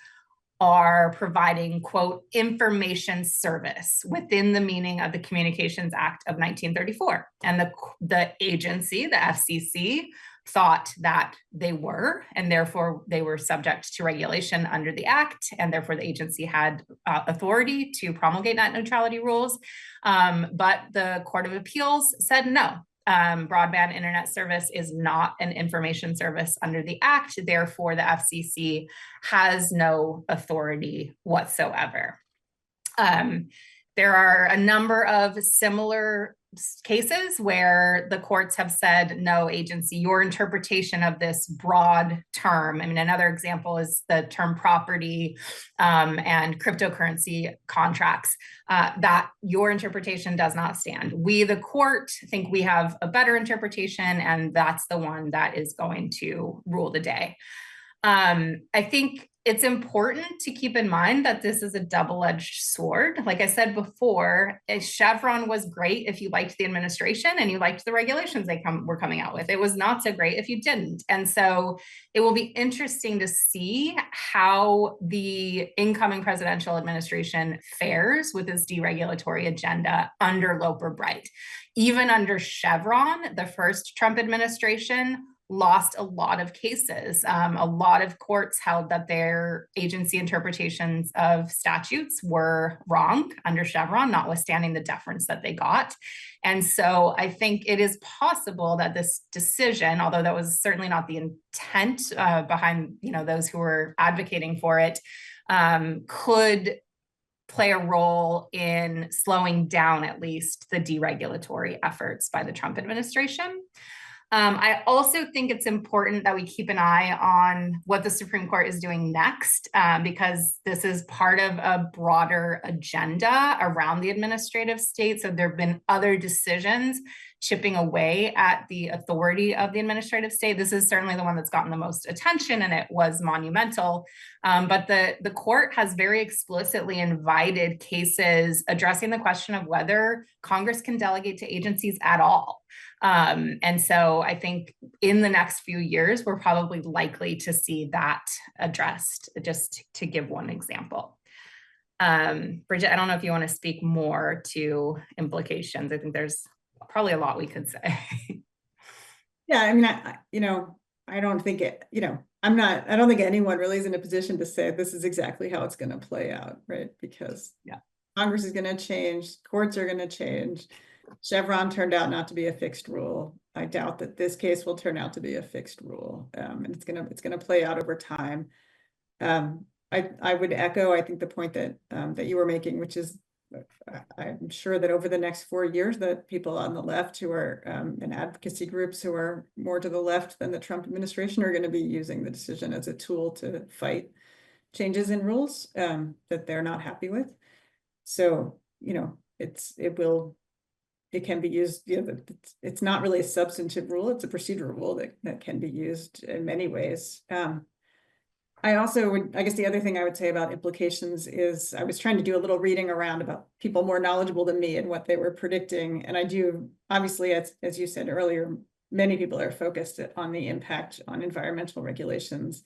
are providing, quote, information service within the meaning of the Communications Act of 1934. And the agency, the FCC, thought that they were, and therefore they were subject to regulation under the act, and therefore the agency had authority to promulgate net neutrality rules. But the Court of Appeals said no. Broadband internet service is not an information service under the act. Therefore, the FCC has no authority whatsoever. There are a number of similar cases where the courts have said, no, agency, your interpretation of this broad term. I mean, another example is the term property and cryptocurrency contracts, that your interpretation does not stand. We, the court, think we have a better interpretation, and that's the one that is going to rule the day. I think it's important to keep in mind that this is a double-edged sword. Like I said before, Chevron was great if you liked the administration and you liked the regulations they were coming out with. It was not so great if you didn't. And so it will be interesting to see how the incoming presidential administration fares with this deregulatory agenda under Loper. Even under Chevron, the first Trump administration lost a lot of cases. A lot of courts held that their agency interpretations of statutes were wrong under Chevron, notwithstanding the deference that they got. And so I think it is possible that this decision, although that was certainly not the intent behind those who were advocating for it, could play a role in slowing down at least the deregulatory efforts by the Trump administration. I also think it's important that we keep an eye on what the Supreme Court is doing next, because this is part of a broader agenda around the administrative state. So there have been other decisions chipping away at the authority of the administrative state. This is certainly the one that's gotten the most attention, and it was monumental. But the court has very explicitly invited cases addressing the question of whether Congress can delegate to agencies at all. And so I think in the next few years, we're probably likely to see that addressed, just to give one example. Bridget, I don't know if you want to speak more to implications. I think there's probably a lot we could say. Yeah, I mean, I don't think I don't think anyone really is in a position to say this is exactly how it's going to play out, right? Because Congress is going to change, courts are going to change. Chevron turned out not to be a fixed rule. I doubt that this case will turn out to be a fixed rule, and it's gonna play out over time. I would echo, I think, the point that that you were making, which is I'm sure that over the next 4 years, that people on the left who are in advocacy groups who are more to the left than the Trump administration are going to be using the decision as a tool to fight changes in rules that they're not happy with. So it can be used, it's not really a substantive rule, it's a procedural rule that can be used in many ways. I guess the other thing I would say about implications is I was trying to do a little reading around about people more knowledgeable than me and what they were predicting. And I do, obviously, as you said earlier, many people are focused on the impact on environmental regulations.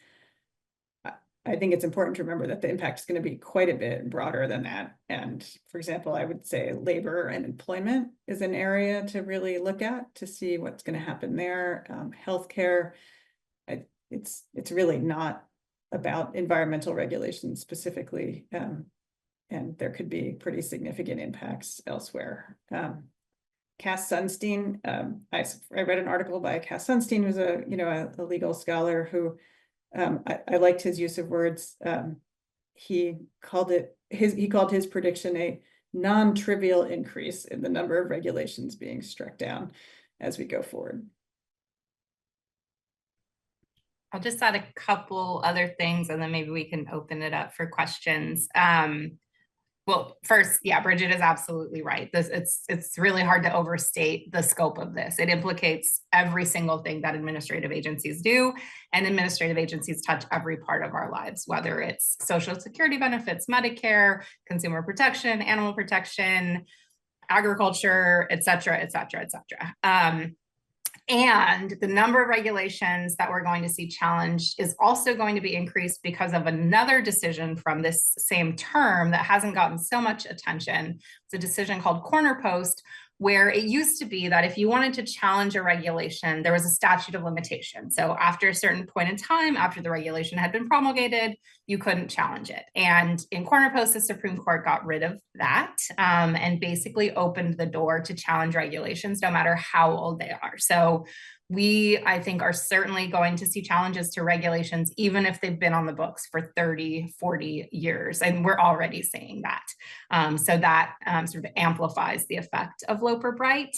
I think it's important to remember that the impact is going to be quite a bit broader than that. And for example, I would say labor and employment is an area to really look at to see what's going to happen there. Healthcare, it's really not about environmental regulations specifically. And there could be pretty significant impacts elsewhere. Cass Sunstein, I read an article by Cass Sunstein, who's a legal scholar who I liked his use of words. he called his prediction a non-trivial increase in the number of regulations being struck down as we go forward. I'll just add a couple other things and then maybe we can open it up for questions. Well, first, yeah, Bridget is absolutely right. It's really hard to overstate the scope of this. It implicates every single thing that administrative agencies do, and administrative agencies touch every part of our lives, whether it's Social Security benefits, Medicare, consumer protection, animal protection, agriculture, et cetera, et cetera, et cetera. And the number of regulations that we're going to see challenged is also going to be increased because of another decision from this same term that hasn't gotten so much attention. It's a decision called Corner Post, where it used to be that if you wanted to challenge a regulation, there was a statute of limitation. So after a certain point in time, after the regulation had been promulgated, you couldn't challenge it. And in Corner Post, the Supreme Court got rid of that and basically opened the door to challenge regulations, no matter how old they are. So we, I think, are certainly going to see challenges to regulations, even if they've been on the books for 30, 40 years. And we're already seeing that. So that sort of amplifies the effect of Loper Bright.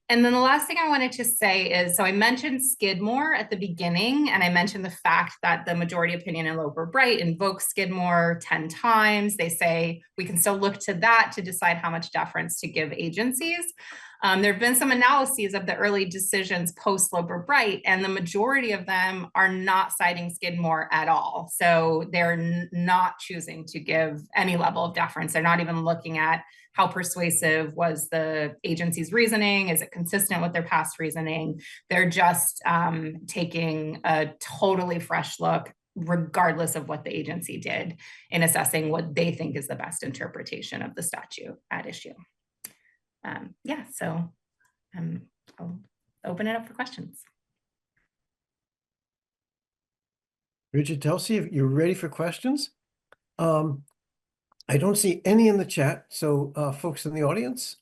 And then the last thing I wanted to say is, so I mentioned Skidmore at the beginning, and I mentioned the fact that the majority opinion in Loper Bright invokes Skidmore 10 times. They say we can still look to that to decide how much deference to give agencies. There have been some analyses of the early decisions post Loper Bright, and the majority of them are not citing Skidmore at all. So they're not choosing to give any level of deference. They're not even looking at how persuasive was the agency's reasoning. Is it consistent with their past reasoning? They're just taking a totally fresh look, regardless of what the agency did, in assessing what they think is the best interpretation of the statute at issue. Yeah, so I'll open it up for questions. Bridget, Delcy, if you're ready for questions. I don't see any in the chat, so folks in the audience,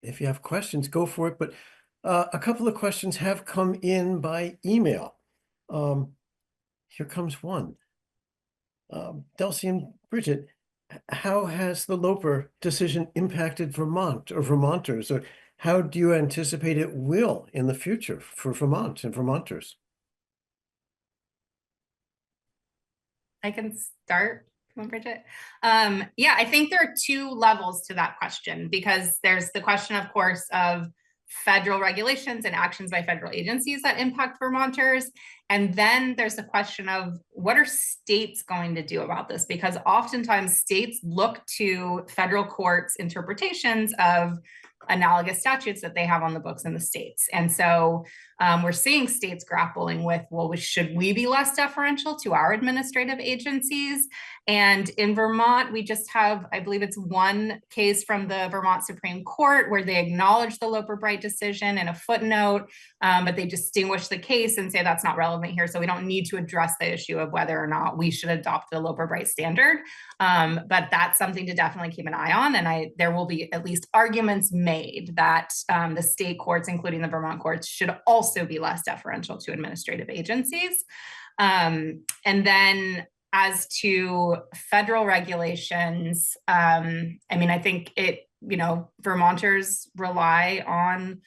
if you have questions, go for it. But a couple of questions have come in by email. Here comes one. Delcy and Bridget, how has the Loper decision impacted Vermont or Vermonters, or how do you anticipate it will in the future for Vermont and Vermonters? I can start. Come on, Bridget. Yeah, I think there are two levels to that question, because there's the question, of course, of federal regulations and actions by federal agencies that impact Vermonters. And then there's the question of what are states going to do about this? Because oftentimes states look to federal courts' interpretations of analogous statutes that they have on the books in the states. And so we're seeing states grappling with, well, should we be less deferential to our administrative agencies? And in Vermont, we just have, I believe it's one case from the Vermont Supreme Court where they acknowledge the Loper Bright decision in a footnote, but they distinguish the case and say that's not relevant here. So we don't need to address the issue of whether or not we should adopt the Loper Bright standard. But that's something to definitely keep an eye on. And there will be at least arguments made that the state courts, including the Vermont courts, should also be less deferential to administrative agencies. And then as to federal regulations, I mean, I think Vermonters rely on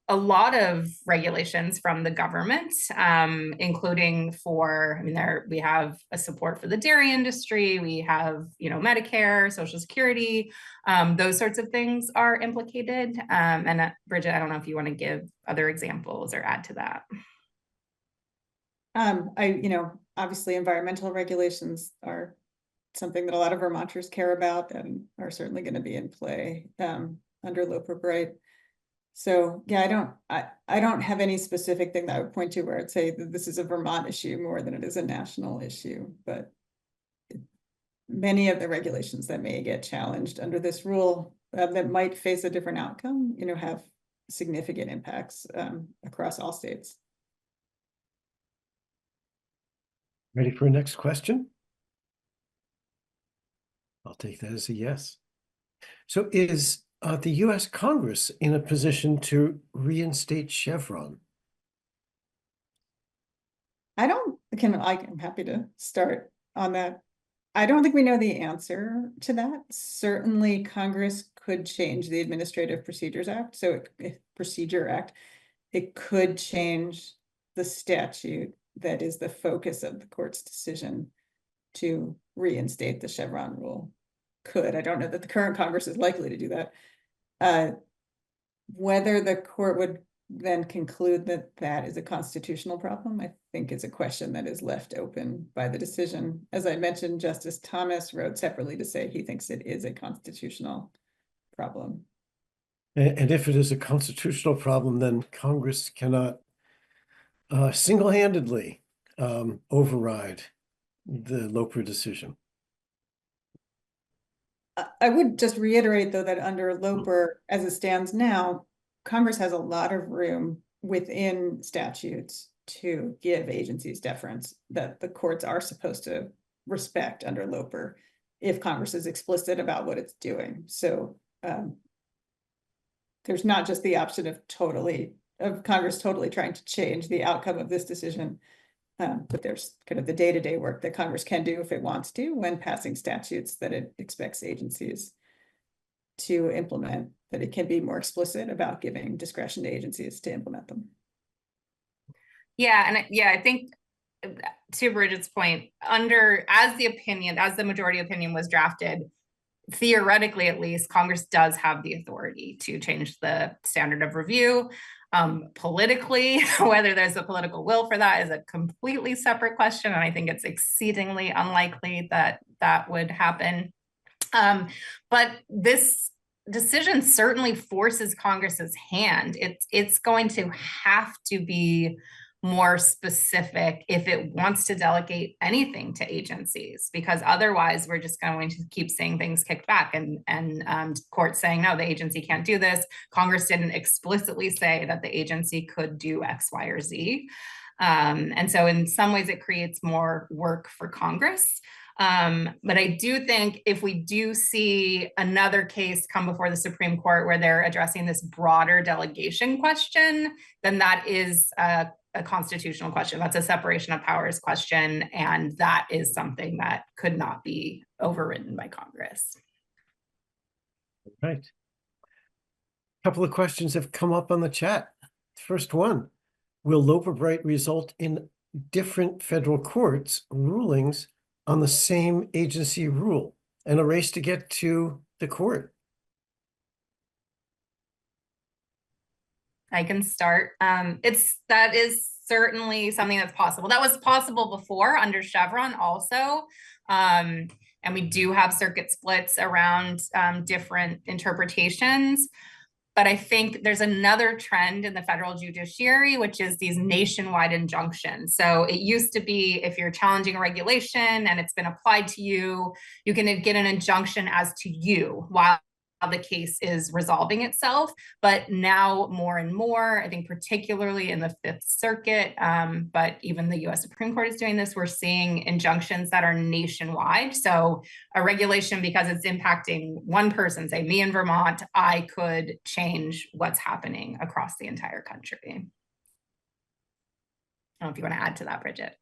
a lot of regulations from the government, including we have a support for the dairy industry, we have, Medicare, Social Security, those sorts of things are implicated. And Bridget, I don't know if you want to give other examples or add to that. Obviously environmental regulations are something that a lot of Vermonters care about and are certainly going to be in play under Loper Bright. So yeah, I don't have any specific thing that I would point to where I'd say that this is a Vermont issue more than it is a national issue, but many of the regulations that may get challenged under this rule that might face a different outcome, have significant impacts across all states. Ready for a next question? I'll take that as a yes. So is the U.S. Congress in a position to reinstate Chevron? I'm happy to start on that. I don't think we know the answer to that. Certainly, Congress could change the Administrative Procedures Act. So Procedure Act, it could change the statute that is the focus of the court's decision to reinstate the Chevron rule. Could. I don't know that the current Congress is likely to do that. Whether the court would then conclude that that is a constitutional problem, I think is a question that is left open by the decision. As I mentioned, Justice Thomas wrote separately to say he thinks it is a constitutional problem. And if it is a constitutional problem, then Congress cannot single-handedly override the Loper decision. I would just reiterate, though, that under Loper, as it stands now, Congress has a lot of room within statutes to give agencies deference that the courts are supposed to respect under Loper if Congress is explicit about what it's doing. So there's not just the option of Congress totally trying to change the outcome of this decision, but there's kind of the day-to-day work that Congress can do if it wants to when passing statutes that it expects agencies to implement, that it can be more explicit about giving discretion to agencies to implement them. Yeah, and I think to Bridget's point, as the majority opinion was drafted, theoretically at least, Congress does have the authority to change the standard of review. Politically, whether there's a political will for that is a completely separate question, and I think it's exceedingly unlikely that that would happen. But this decision certainly forces Congress's hand. It's going to have to be more specific if it wants to delegate anything to agencies, because otherwise we're just going to keep seeing things kicked back and courts saying, no, the agency can't do this. Congress didn't explicitly say that the agency could do X, Y, or Z. And so in some ways it creates more work for Congress. But I do think if we do see another case come before the Supreme Court where they're addressing this broader delegation question, then that is a constitutional question. That's a separation of powers question. And that is something that could not be overridden by Congress. Right. A couple of questions have come up on the chat. First one, will Loper Bright result in different federal courts rulings on the same agency rule and a race to get to the court? I can start. That is certainly something that's possible. That was possible before under Chevron also. And we do have circuit splits around different interpretations. But I think there's another trend in the federal judiciary, which is these nationwide injunctions. So it used to be if you're challenging a regulation and it's been applied to you, you can get an injunction as to you while the case is resolving itself. But now more and more, I think particularly in the Fifth Circuit, but even the US Supreme Court is doing this, we're seeing injunctions that are nationwide. So a regulation, because it's impacting one person, say me in Vermont, I could change what's happening across the entire country. I don't know if you want to add to that, Bridget.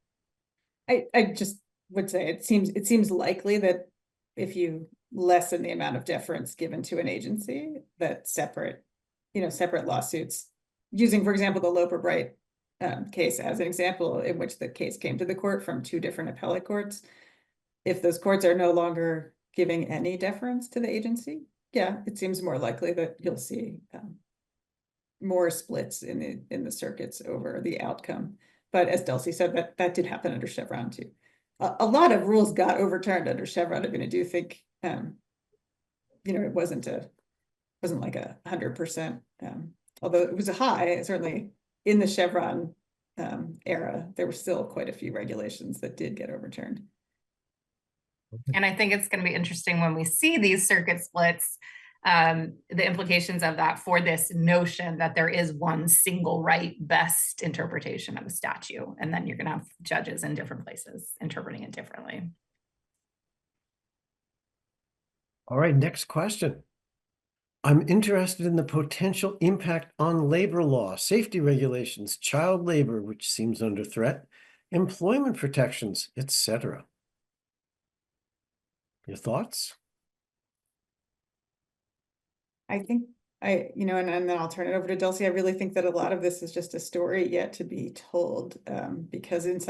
I just would say it seems likely that if you lessen the amount of deference given to an agency, that separate lawsuits, using, for example, the Loper Bright case as an example in which the case came to the court from two different appellate courts, if those courts are no longer giving any deference to the agency, yeah, it seems more likely that you'll see more splits in the circuits over the outcome. But as Dulcie said, that did happen under Chevron too. A lot of rules got overturned under Chevron. I mean, I do think, it wasn't like 100%, although it was a high, certainly in the Chevron era, there were still quite a few regulations that did get overturned. And I think it's going to be interesting when we see these circuit splits, the implications of that for this notion that there is one single right best interpretation of a statute. And then you're going to have judges in different places interpreting it differently. All right, next question. I'm interested in the potential impact on labor law, safety regulations, child labor, which seems under threat, employment protections, etc. Your thoughts? I think and then I'll turn it over to Dulcie. I really think that a lot of this is just a story yet to be told, because there's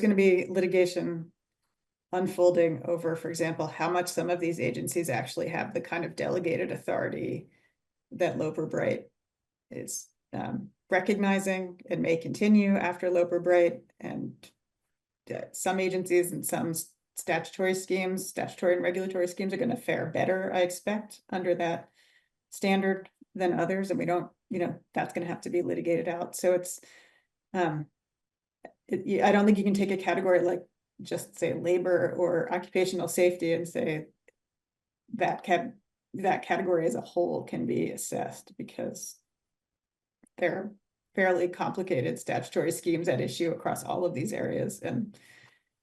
going to be litigation unfolding over, for example, how much some of these agencies actually have the kind of delegated authority that Loper Bright is recognizing and may continue after Loper Bright, and some agencies and some statutory and regulatory schemes are going to fare better, I expect, under that standard than others, and we don't, that's going to have to be litigated out. So it's I don't think you can take a category like just say labor or occupational safety and say that category as a whole can be assessed, because they're fairly complicated statutory schemes at issue across all of these areas, and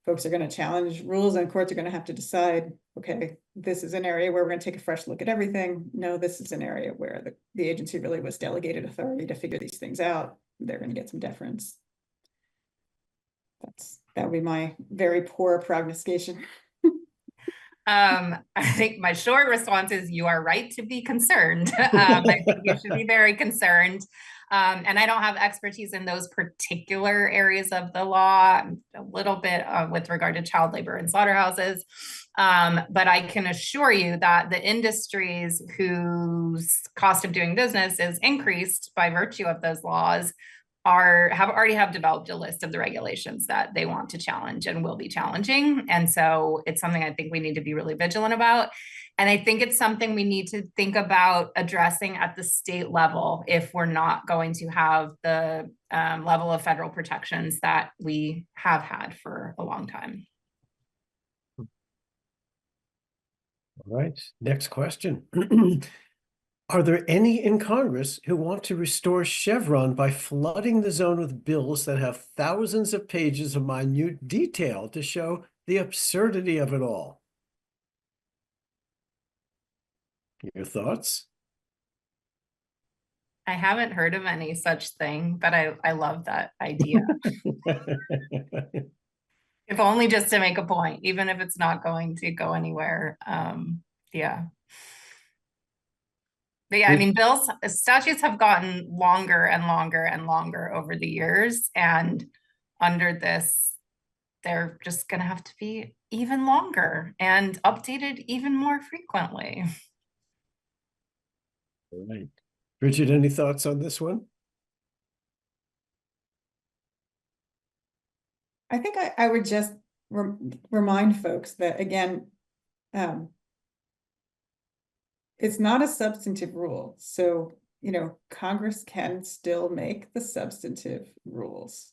folks are going to challenge rules, and courts are going to have to decide, okay, this is an area where we're going to take a fresh look at everything. No, this is an area where the agency really was delegated authority to figure these things out. They're going to get some deference. That would be my very poor prognostication. I think my short response is you are right to be concerned. I think you should be very concerned. And I don't have expertise in those particular areas of the law, a little bit with regard to child labor and slaughterhouses. But I can assure you that the industries whose cost of doing business is increased by virtue of those laws already have developed a list of the regulations that they want to challenge and will be challenging. And so it's something I think we need to be really vigilant about. And I think it's something we need to think about addressing at the state level if we're not going to have the level of federal protections that we have had for a long time. All right, next question. Are there any in Congress who want to restore Chevron by flooding the zone with bills that have thousands of pages of minute detail to show the absurdity of it all? Your thoughts? I haven't heard of any such thing, but I love that idea. If only just to make a point, even if it's not going to go anywhere. Yeah. But yeah, I mean, statutes have gotten longer and longer and longer over the years. And under this, they're just going to have to be even longer and updated even more frequently. All right. Bridget, any thoughts on this one? I think I would just remind folks that, again, it's not a substantive rule. So, Congress can still make the substantive rules.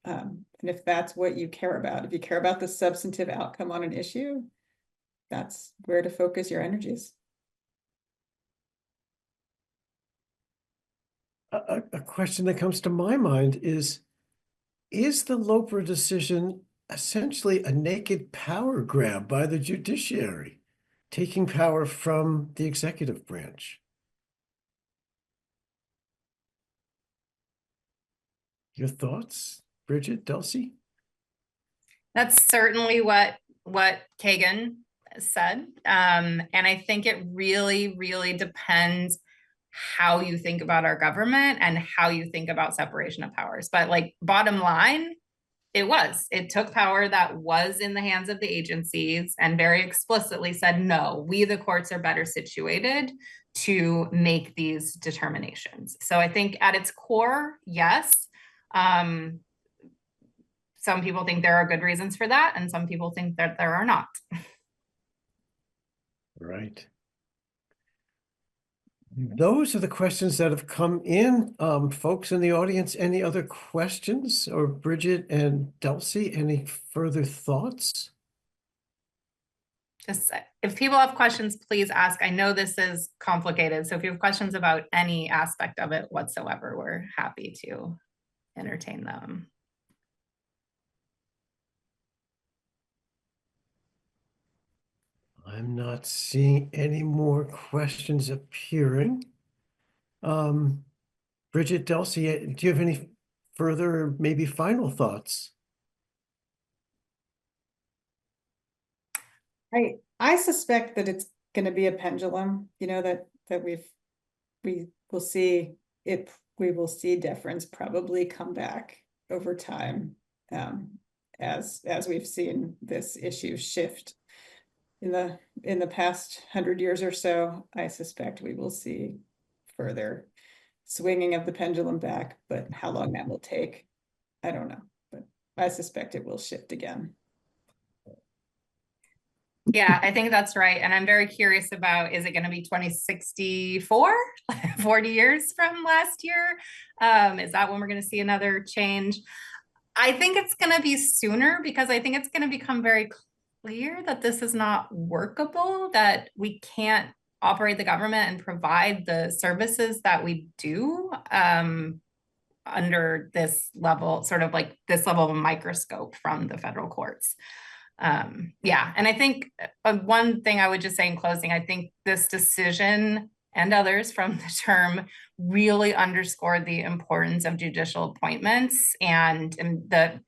And if that's what you care about, if you care about the substantive outcome on an issue, that's where to focus your energies. A question that comes to my mind is the Loper decision essentially a naked power grab by the judiciary, taking power from the executive branch? Your thoughts, Bridget, Dulcie? That's certainly what Kagan said. And I think it really, really depends how you think about our government and how you think about separation of powers. But like bottom line, it took power that was in the hands of the agencies and very explicitly said, no, we, the courts, are better situated to make these determinations. So I think at its core, yes. Some people think there are good reasons for that, and some people think that there are not. Right. Those are the questions that have come in. Folks in the audience, any other questions? Or Bridget and Dulcie, any further thoughts? Just if people have questions, please ask. I know this is complicated, so if you have questions about any aspect of it whatsoever, we're happy to entertain them. I'm not seeing any more questions appearing. Bridget, Dulcie, do you have any further, maybe final thoughts? I suspect that it's going to be a pendulum, that we will see it, we will see deference probably come back over time, as we've seen this issue shift in the past 100 years or so. I suspect we will see further swinging of the pendulum back, but how long that will take, I don't know, but I suspect it will shift again. Yeah, I think that's right. And I'm very curious about, is it going to be 2064, 40 years from last year? Is that when we're going to see another change? I think it's going to be sooner, because I think it's going to become very clear that this is not workable, that we can't operate the government and provide the services that we do under this level, sort of like this level of a microscope from the federal courts. Yeah, and I think one thing I would just say in closing, I think this decision and others from the term really underscored the importance of judicial appointments, and that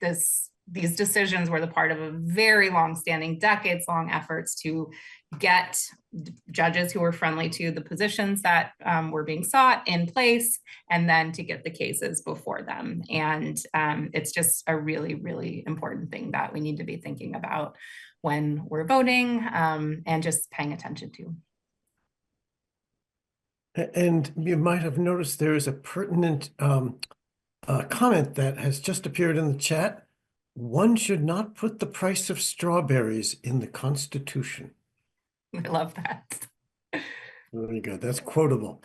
these decisions were the part of a very long-standing, decades-long efforts to get judges who were friendly to the positions that were being sought in place, and then to get the cases before them. And it's just a really, really important thing that we need to be thinking about when we're voting, and just paying attention to. And you might have noticed there is a pertinent comment that has just appeared in the chat. One should not put the price of strawberries in the Constitution. I love that. Very good. That's quotable.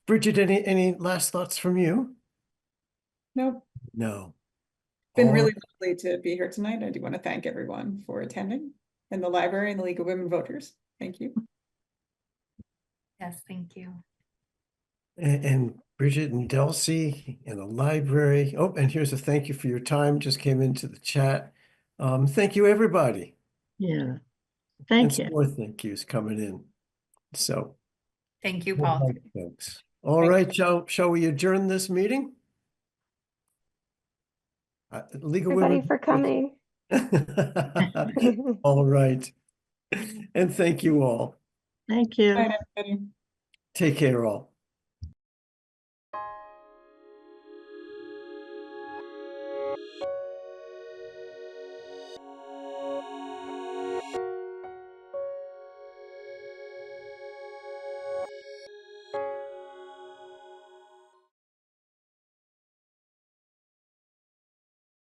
Bridget, any last thoughts from you? Nope. No. Been All really right. lovely to be here tonight. I do want to thank everyone for attending, and the library and the League of Women Voters. Thank you. Yes, thank you. And Bridget and Delcy in the library. Oh, and here's a thank you for your time. Just came into the chat. Thank you, everybody. Yeah, thank And you. some more thank yous coming in. So, Thank you, all Paul. right, folks. All right, shall we adjourn this meeting? League of Everybody Women. for coming. All right. And thank you all. Thank you. Bye, everybody. Take care all.